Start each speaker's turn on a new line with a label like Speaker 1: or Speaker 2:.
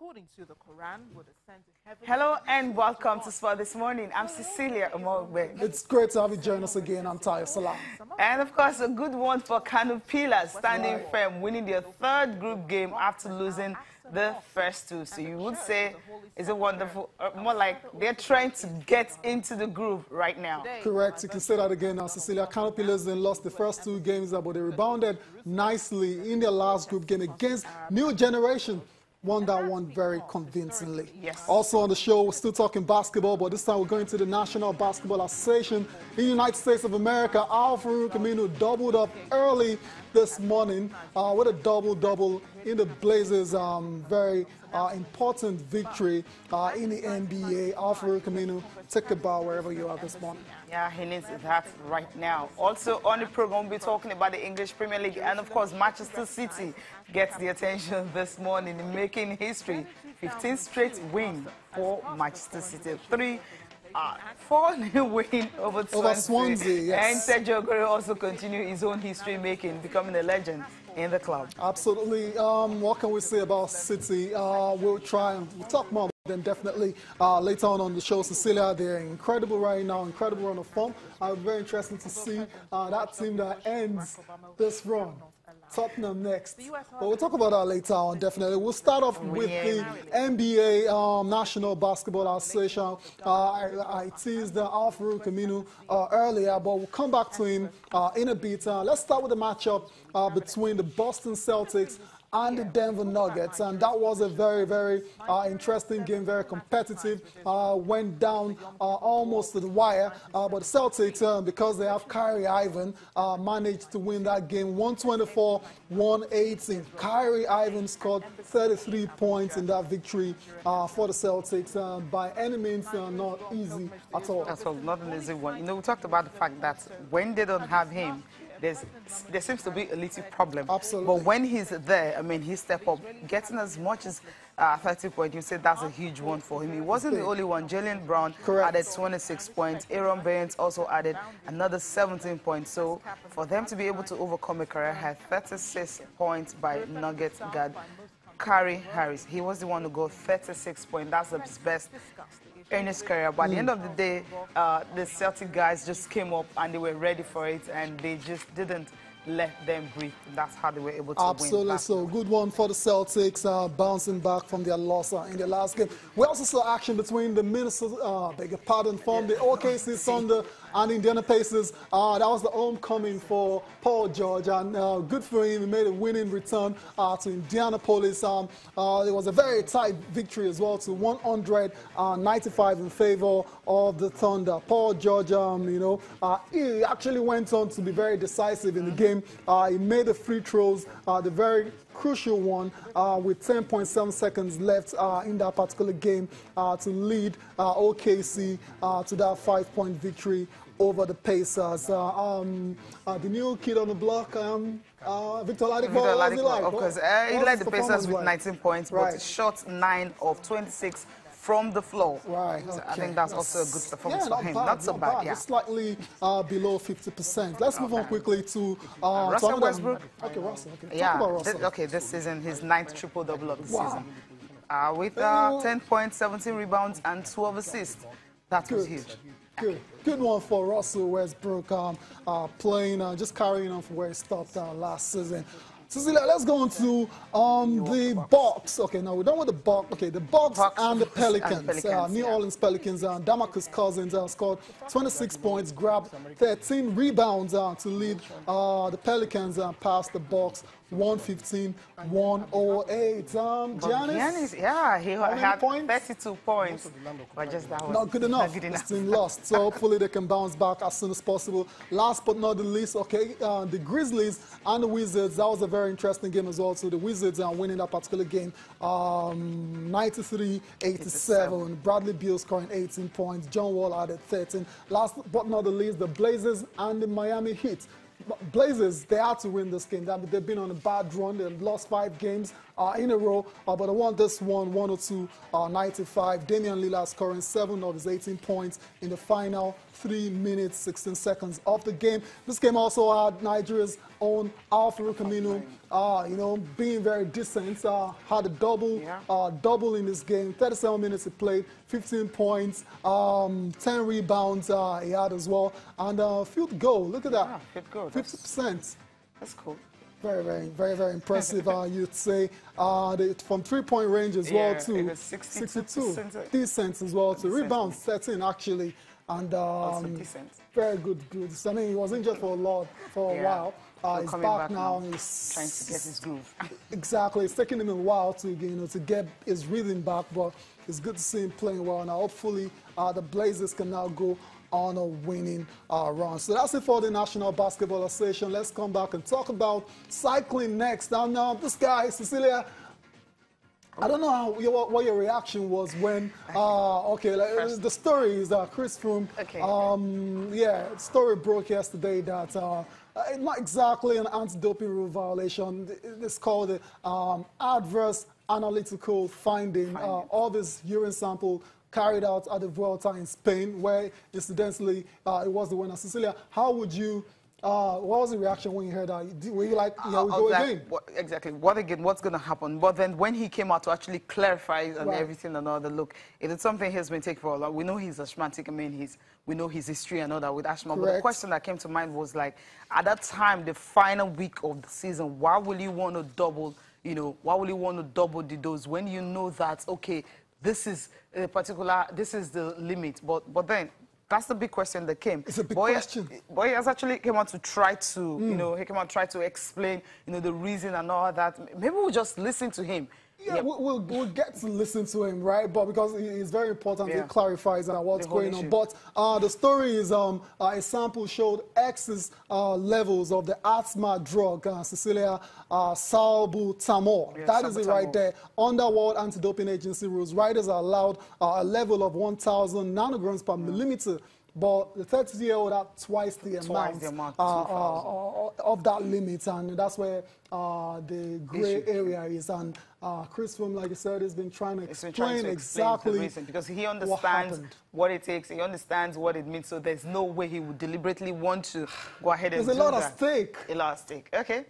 Speaker 1: according to the Quran, would ascend to heaven.
Speaker 2: Hello and welcome to Sport This Morning. I'm Cecilia Omogbe.
Speaker 3: It's great to have you join us again. I'm Tayo Salam.
Speaker 2: And of course, a good one for Kano Pillars, standing firm, winning their third group game after losing the first two. So you would say it's a wonderful, more like they're trying to get into the groove right now.
Speaker 3: Correct. You can say that again now, Cecilia. Kano Pillars then lost the first two games, but they rebounded nicely in their last group game against New Generation. Won that one very convincingly.
Speaker 2: Yes.
Speaker 3: Also on the show, we're still talking basketball, but this time we're going to the National Basketball Association in the United States of America. Froome doubled up early this morning with a double-double in the Blazers' very important victory in the NBA. Froome, take a bow wherever you are this morning.
Speaker 2: Yeah, he needs that right now. Also on the program, we'll be talking about the English Premier League, and of course, Manchester City gets the attention this morning, making history. 15 straight win for Manchester City. 4-0 win over
Speaker 3: Swansea. Yes.
Speaker 2: And Sergio Aguero also continued his own history making, becoming a legend in the club.
Speaker 3: Absolutely. What can we say about City? We'll try and we'll talk more about them definitely later on the show. Cecilia, they're incredible right now, incredible run of form. Very interesting to see that team that ends this run. Tottenham next. But we'll talk about that later on, definitely. We'll start off with the NBA National Basketball Association. I teased Froome earlier, but we'll come back to him in a bit. Let's start with the matchup between the Boston Celtics and the Denver Nuggets, and that was a very, very interesting game, very competitive, went down almost to the wire, but the Celtics, because they have Kyrie Irving, managed to win that game 124-118. Kyrie Irving scored 33 points in that victory for the Celtics. By any means, not easy at all.
Speaker 2: That's all, not an easy one. You know, we talked about the fact that when they don't have him, there seems to be a little problem.
Speaker 3: Absolutely.
Speaker 2: But when he's there, I mean, he stepped up, getting as much as 30 points. You said that's a huge one for him. He wasn't the only one. Jalen Brown added 26 points. Aaron Baines also added another 17 points. So for them to be able to overcome a career high 36 points by Nuggets guard Kyrie Harris. He was the one to go 36 points. That's his best in his career. But at the end of the day, the Celtic guys just came up and they were ready for it, and they just didn't let them breathe. That's how they were able to win.
Speaker 3: Absolutely. So good one for the Celtics, bouncing back from their loss in the last game. We also saw action between the Minnesota, beg your pardon, from the OKC Thunder and Indiana Pacers. That was the homecoming for Paul George, and good for him. He made a winning return to Indianapolis. It was a very tight victory as well, to 195 in favor of the Thunder. Paul George, he actually went on to be very decisive in the game. He made the free throws, the very crucial one, with 10.7 seconds left in that particular game to lead OKC to that 5-point victory over the Pacers. The new kid on the block, Victor Oladipo,
Speaker 2: because he led the Pacers with 19 points, but shot 9 of 26 from the floor.
Speaker 3: Right.
Speaker 2: So I think that's also a good performance for him. Not so bad.
Speaker 3: Just slightly below 50%. Let's move on quickly to
Speaker 2: Russell Westbrook.
Speaker 3: Okay, Russell. Okay.
Speaker 2: Yeah.
Speaker 3: Talk about Russell.
Speaker 2: This season, his 9th triple-double of the season. With 10 points, 17 rebounds, and 12 assists. That was huge.
Speaker 3: Good one for Russell Westbrook, playing, just carrying on from where he stopped last season. Cecilia, let's go on to the Bucks. Okay, now we're done with the Bucks. Okay, the Bucks and the Pelicans. New Orleans Pelicans. DeMarcus Cousins scored 26 points, grabbed 13 rebounds to lead the Pelicans past the Bucks 115-108. Giannis,
Speaker 2: yeah, he had 32 points, but just that was
Speaker 3: not good enough. This team lost, so hopefully they can bounce back as soon as possible. Last but not the least, okay, the Grizzlies and the Wizards. That was a very interesting game as well. So the Wizards are winning that particular game, 93-87. Bradley Beal scoring 18 points. John Wall added 13. Last but not the least, the Blazers and the Miami Heat. Blazers, they had to win this game. They've been on a bad run. They've lost 5 games in a row, but I won this one 102-95. Damian Lillard scoring 7 of his 18 points in the final 3 minutes 16 seconds of the game. This game also had Nigeria's own Alfaro Camino, you know, being very decent. Had a double in this game. 37 minutes he played, 15 points, 10 rebounds he had as well, and field goal. Look at that,
Speaker 2: field goal.
Speaker 3: 50%.
Speaker 2: That's cool.
Speaker 3: Very impressive, you'd say. From 3-point range as well, too.
Speaker 2: 62.
Speaker 3: Decent as well, too. Rebounds, 13, actually. And very good. I mean, he was injured for a while. He's back now. He's
Speaker 2: trying to get his groove.
Speaker 3: Exactly. It's taking him a while to, you know, to get his rhythm back, but it's good to see him playing well. Now, hopefully, the Blazers can now go on a winning run. So that's it for the National Basketball Association. Let's come back and talk about cycling next. And this guy, Cecilia, I don't know what your reaction was when, the story is Chris Froome. The story broke yesterday that not exactly an anti-doping rule violation. It's called the adverse analytical finding of his urine sample carried out at the Vuelta in Spain, where incidentally it was the winner. Cecilia, how would you? What was the reaction when you heard that? Were you like, yeah, we go again?
Speaker 2: Exactly. What's going to happen? But then when he came out to actually clarify and everything and all that, look, it is something he's been taking for a while. We know he's asthmatic. I mean, we know his history and all that with asthma. But the question that came to mind was like, at that time, the final week of the season, why will you want to double, why will you want to double the dose when you know that, okay, this is the limit. But then, that's the big question that came.
Speaker 3: It's a big question.
Speaker 2: But he has actually came out to try to, he came out to try to explain, the reason and all that. Maybe we'll just listen to him.
Speaker 3: Yeah, we'll get to listen to him, right? But because it's very important, he clarifies what's going on. But the story is a sample showed excess levels of the asthma drug, Cecilia, salbutamol. That is it right there. Under World Anti-Doping Agency rules, riders are allowed a level of 1,000 nanograms per millimeter. But the 30-year-old had twice the amount of that limit, and that's where the grey area is. And Chris Froome, like I said, has been trying to explain exactly
Speaker 2: the reason, because he understands what it takes, he understands what it means, so there's no way he would deliberately want to go ahead and do that.
Speaker 3: There's a lot at stake.
Speaker 2: A lot at stake. Okay.